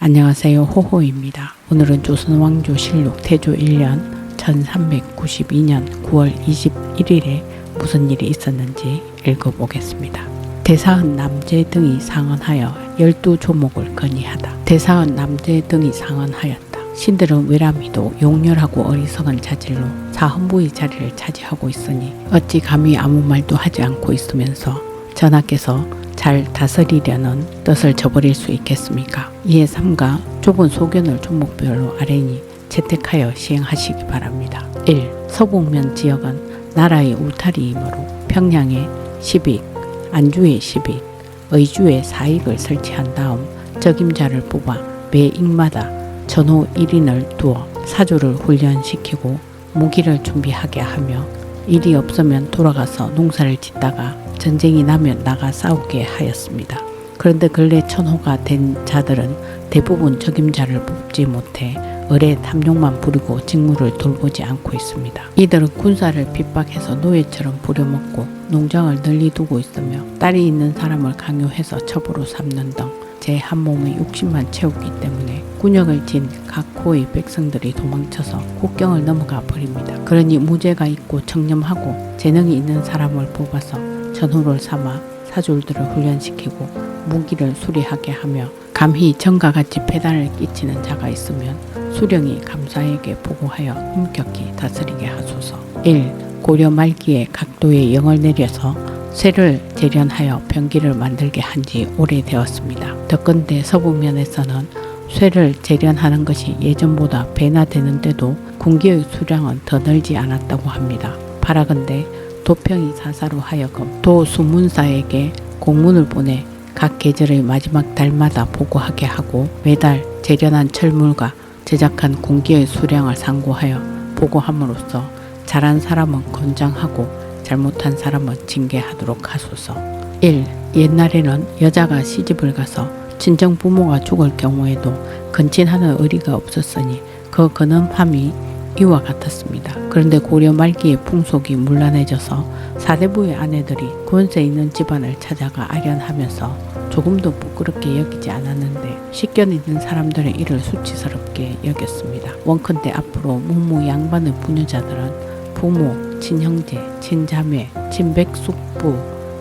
안녕하세요. 호호입니다. 오늘은 조선왕조실록 태조 1년 1392년 9월 21일에 무슨 일이 있었는지 읽어보겠습니다. 대사은 남제 등이 상언하여 12조목을 건의하다. 대사은 남제 등이 상언하였다. 신들은 외람이도 용렬하고 어리석은 자질로 사헌부의 자리를 차지하고 있으니 어찌 감히 아무 말도 하지 않고 있으면서 전하께서 잘 다스리려는 뜻을 저버릴 수 있겠습니까? 이에 삼가 좁은 소견을 종목별로 아뢰니 채택하여 시행하시기 바랍니다. 1. 서북면 지역은 나라의 울타리이므로 평양에 10익, 안주에 10익, 의주에 4익을 설치한 다음 적임자를 뽑아 매 익마다 전호 1인을 두어 사조를 훈련시키고 무기를 준비하게 하며 일이 없으면 돌아가서 농사를 짓다가 전쟁이 나면 나가 싸우게 하였습니다. 그런데 근래 천호가 된 자들은 대부분 적임자를 뽑지 못해 을의 탐욕만 부리고 직무를 돌보지 않고 있습니다. 이들은 군사를 핍박해서 노예처럼 부려먹고 농장을 널리 두고 있으며 딸이 있는 사람을 강요해서 첩으로 삼는 등 제 한 몸의 욕심만 채우기 때문에 군역을 진 각호의 백성들이 도망쳐서 국경을 넘어가 버립니다. 그러니 무죄가 있고 청렴하고 재능이 있는 사람을 뽑아서 전후를 삼아 사졸들을 훈련시키고 무기를 수리하게 하며 감히 전과 같이 폐단을 끼치는 자가 있으면 수령이 감사에게 보고하여 엄격히 다스리게 하소서. 1. 고려 말기에 각도에 영을 내려서 쇠를 재련하여 병기를 만들게 한 지 오래되었습니다. 더건대 서북면에서는 쇠를 재련하는 것이 예전보다 배나 되는데도 군기의 수량은 더 늘지 않았다고 합니다. 바라건대 도평이 사사로 하여금 도수문사에게 공문을 보내 각 계절의 마지막 달마다 보고하게 하고 매달 재련한 철물과 제작한 군기의 수량을 상고하여 보고함으로써 잘한 사람은 권장하고 잘못한 사람은 징계하도록 하소서. 1. 옛날에는 여자가 시집을 가서 친정 부모가 죽을 경우에도 건친하는 의리가 없었으니 그 근엄함이 이와 같았습니다. 그런데 고려 말기의 풍속이 문란해져서 사대부의 아내들이 권세 있는 집안을 찾아가 아련하면서 조금도 부끄럽게 여기지 않았는데 식견 있는 사람들의 이를 수치스럽게 여겼습니다. 원컨대 앞으로 무무 양반의 부녀자들은 부모, 친형제, 친자매, 친백숙부,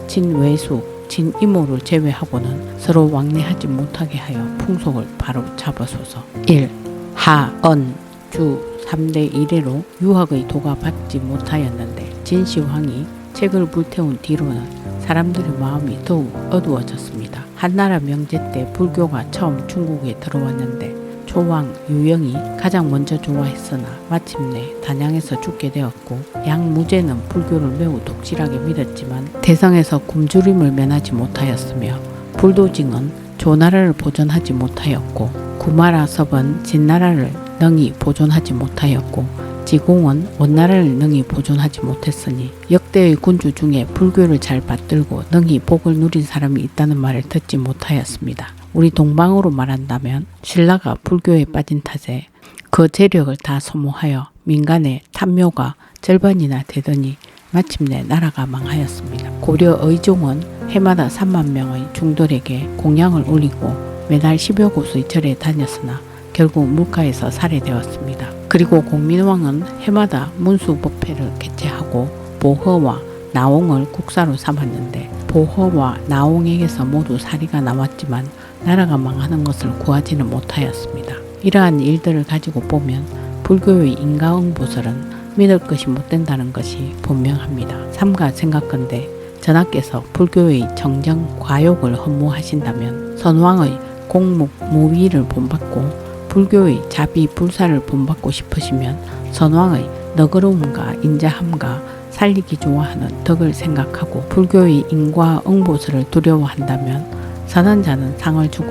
친외숙, 친이모를 제외하고는 서로 왕래하지 못하게 하여 풍속을 바로 잡아소서. 1. 하, 언, 주 3대 1회로 유학의 도가 받지 못하였는데 진시황이 책을 불태운 뒤로는 사람들의 마음이 더욱 어두워졌습니다. 한나라 명제 때 불교가 처음 중국에 들어왔는데 조왕 유영이 가장 먼저 좋아했으나 마침내 단양에서 죽게 되었고 양무제는 불교를 매우 독실하게 믿었지만 대성에서 굶주림을 면하지 못하였으며 불도징은 조나라를 보존하지 못하였고 구마라 섭은 진나라를 능히 보존하지 못하였고 지공은 원나라를 능히 보존하지 못했으니 역대의 군주 중에 불교를 잘 받들고 능히 복을 누린 사람이 있다는 말을 듣지 못하였습니다. 우리 동방으로 말한다면 신라가 불교에 빠진 탓에 그 재력을 다 소모하여 민간의 탐묘가 절반이나 되더니 마침내 나라가 망하였습니다. 고려 의종은 해마다 3만 명의 중돌에게 공양을 올리고 매달 10여 곳의 절에 다녔으나 결국 물가에서 살해되었습니다. 그리고 공민왕은 해마다 문수법회를 개최하고 보허와 나옹을 국사로 삼았는데 보허와 나옹에게서 모두 사리가 나왔지만 나라가 망하는 것을 구하지는 못하였습니다. 이러한 일들을 가지고 보면 불교의 인가응보설은 믿을 것이 못된다는 것이 분명합니다. 삼가 생각건대 전하께서 불교의 정정 과욕을 허무하신다면 선왕의 공묵 무위를 본받고 불교의 자비 불사를 본받고 싶으시면 선왕의 너그러움과 인자함과 살리기 좋아하는 덕을 생각하고 불교의 인과 응보설을 두려워한다면 선한 자는 상을 주고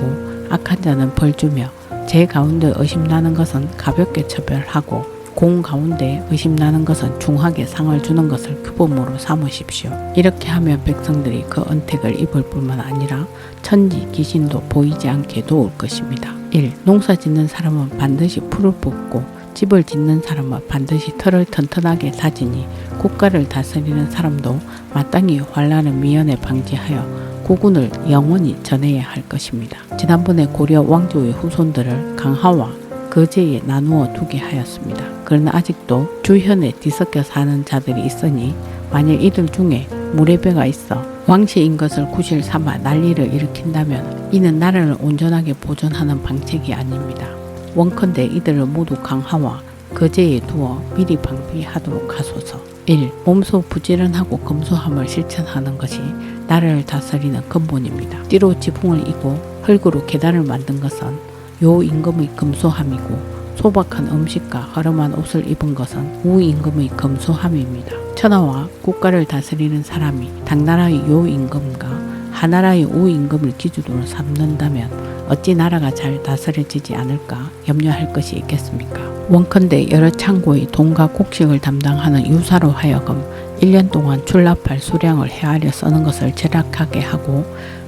악한 자는 벌 주며 제 가운데 의심나는 것은 가볍게 처벌하고 공 가운데 의심나는 것은 중하게 상을 주는 것을 규범으로 삼으십시오. 이렇게 하면 백성들이 그 언택을 입을 뿐만 아니라 천지 귀신도 보이지 않게 도울 것입니다. 1. 농사 짓는 사람은 반드시 풀을 뽑고 집을 짓는 사람은 반드시 터를 튼튼하게 다지니 국가를 다스리는 사람도 마땅히 환란을 미연에 방지하여 구군을 영원히 전해야 할 것입니다. 지난번에 고려 왕조의 후손들을 강하와 거제에 나누어 두게 하였습니다. 그러나 아직도 주현에 뒤섞여 사는 자들이 있으니 만일 이들 중에 무례배가 있어 왕씨인 것을 구실 삼아 난리를 일으킨다면 이는 나라를 온전하게 보존하는 방책이 아닙니다. 원컨대 이들을 모두 강하와 거제에 두어 미리 방비하도록 하소서. 1. 몸소 부지런하고 검소함을 실천하는 것이 나라를 다스리는 근본입니다. 띠로 지붕을 이고 흙으로 계단을 만든 것은 요 임금의 검소함이고 소박한 음식과 허름한 옷을 입은 것은 우 임금의 검소함입니다. 천하와 국가를 다스리는 사람이 당나라의 요 임금과 하나라의 우 임금을 기준으로 삼는다면 어찌 나라가 잘 다스려지지 않을까 염려할 것이 있겠습니까? 원컨대 여러 창고의 돈과 곡식을 담당하는 유사로 하여금 1년 동안 출납할 수량을 헤아려 써는 것을 절약하게 하고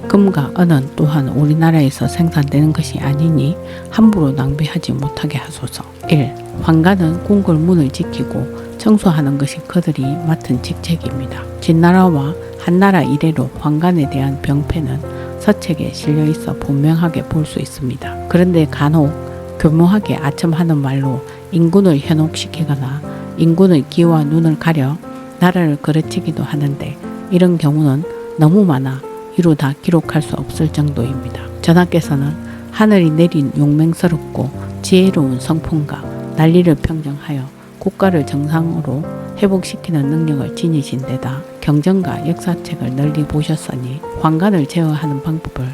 금과 은은 또한 우리나라에서 생산되는 것이 아니니 함부로 낭비하지 못하게 하소서. 1. 환관은 궁궐 문을 지키고 청소하는 것이 그들이 맡은 직책입니다. 진나라와 한나라 이래로 환관에 대한 병폐는 서책에 실려 있어 분명하게 볼 수 있습니다. 그런데 간혹 교묘하게 아첨하는 말로 인군을 현혹시키거나 인군의 귀와 눈을 가려 나라를 그르치기도 하는데 이런 경우는 너무 많아 이루 다 기록할 수 없을 정도입니다. 전하께서는 하늘이 내린 용맹스럽고 지혜로운 성품과 난리를 평정하여 국가를 정상으로 회복시키는 능력을 지니신 데다 경전과 역사책을 널리 보셨으니 환관을 제어하는 방법을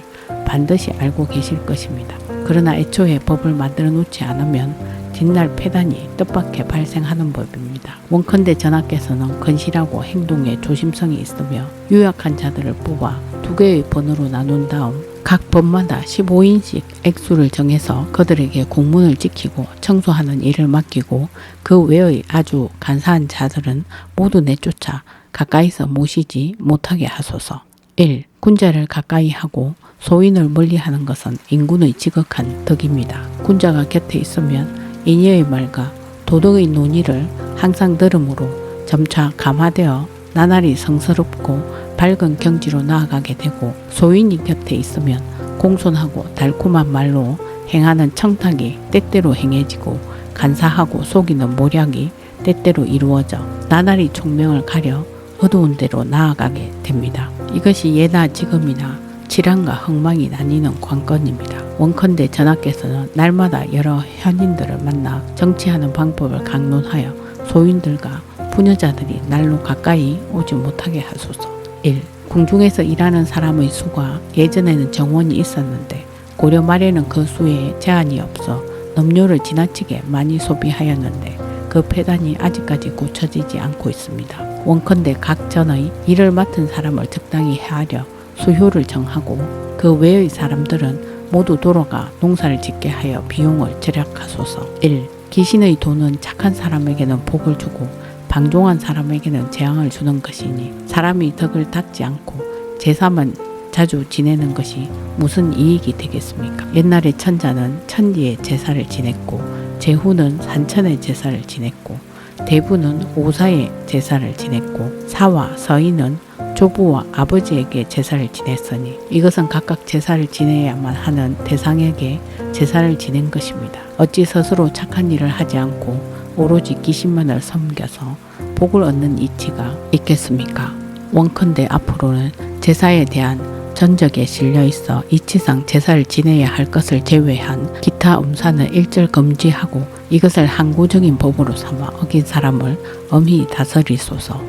반드시 알고 계실 것입니다. 그러나 애초에 법을 만들어 놓지 않으면 뒷날 폐단이 뜻밖에 발생하는 법입니다. 원컨대 전하께서는 건실하고 행동에 조심성이 있으며 유약한 자들을 뽑아 2개의 번으로 나눈 다음 각 번마다 15인씩 액수를 정해서 그들에게 공문을 지키고 청소하는 일을 맡기고 그 외의 아주 간사한 자들은 모두 내쫓아 가까이서 모시지 못하게 하소서. 1. 군자를 가까이 하고 소인을 멀리하는 것은 인군의 지극한 덕입니다. 군자가 곁에 있으면 인여의 말과 도덕의 논의를 항상 들음으로 점차 감화되어 나날이 성스럽고 밝은 경지로 나아가게 되고 소인이 곁에 있으면 공손하고 달콤한 말로 행하는 청탁이 때때로 행해지고 간사하고 속이는 모략이 때때로 이루어져 나날이 총명을 가려 어두운 데로 나아가게 됩니다. 이것이 예나 지금이나 질환과 흥망이 나뉘는 관건입니다. 원컨대 전하께서는 날마다 여러 현인들을 만나 정치하는 방법을 강론하여 소인들과 부녀자들이 날로 가까이 오지 못하게 하소서. 1. 궁중에서 일하는 사람의 수가 예전에는 정원이 있었는데 고려 말에는 그 수에 제한이 없어 넘료를 지나치게 많이 소비하였는데 그 폐단이 아직까지 고쳐지지 않고 있습니다. 원컨대 각 전의 일을 맡은 사람을 적당히 헤아려 수효를 정하고 그 외의 사람들은 모두 돌아가 농사를 짓게 하여 비용을 절약하소서. 1. 귀신의 돈은 착한 사람에게는 복을 주고 방종한 사람에게는 재앙을 주는 것이니 사람이 덕을 닦지 않고 제사만 자주 지내는 것이 무슨 이익이 되겠습니까? 옛날에 천자는 천리의 제사를 지냈고 제후는 산천의 제사를 지냈고 대부는 오사의 제사를 지냈고 사와 서인은 조부와 아버지에게 제사를 지냈으니 이것은 각각 제사를 지내야만 하는 대상에게 제사를 지낸 것입니다. 어찌 스스로 착한 일을 하지 않고 오로지 귀신만을 섬겨서 복을 얻는 이치가 있겠습니까? 원컨대 앞으로는 제사에 대한 전적에 실려 있어 이치상 제사를 지내야 할 것을 제외한 기타 음사는 일절 금지하고 이것을 항구적인 법으로 삼아 어긴 사람을 엄히 다스리소서.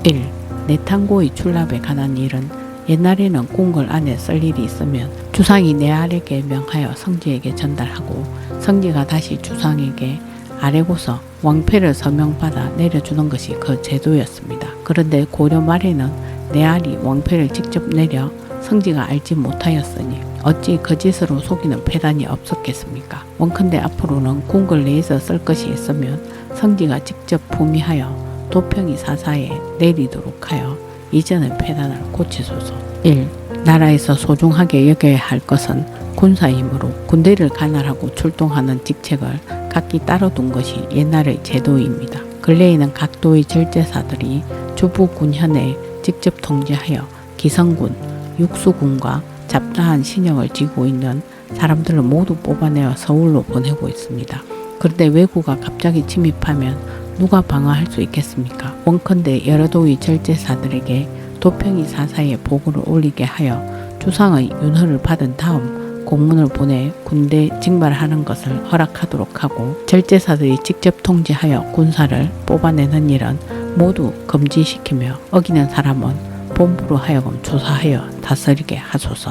1. 내탕고의 출납에 관한 일은 옛날에는 궁궐 안에 쓸 일이 있으면 주상이 내 아래에게 명하여 성지에게 전달하고 성지가 다시 주상에게 아래고서 왕패를 서명받아 내려주는 것이 그 제도였습니다. 그런데 고려 말에는 내알이 왕패를 직접 내려 성지가 알지 못하였으니 어찌 거짓으로 속이는 폐단이 없었겠습니까? 원컨대 앞으로는 궁궐 내에서 쓸 것이 있으면 성지가 직접 부미하여 도평이 사사에 내리도록 하여 이전의 폐단을 고치소서. 1. 나라에서 소중하게 여겨야 할 것은 군사이므로 군대를 관할하고 출동하는 직책을 각기 따로둔 것이 옛날의 제도입니다. 근래에는 각도의 절제사들이 주부 군현에 직접 통제하여 기성군, 육수군과 잡다한 신형을 지고 있는 사람들을 모두 뽑아내어 서울로 보내고 있습니다. 그런데 왜구가 갑자기 침입하면 누가 방어할 수 있겠습니까? 원컨대 여러도의 절제사들에게 도평이 사사에 보고를 올리게 하여 주상의 윤허를 받은 다음 공문을 보내 군대 징발하는 것을 허락하도록 하고 절제사들이 직접 통지하여 군사를 뽑아내는 일은 모두 금지시키며 어기는 사람은 본부로 하여금 조사하여 다스리게 하소서.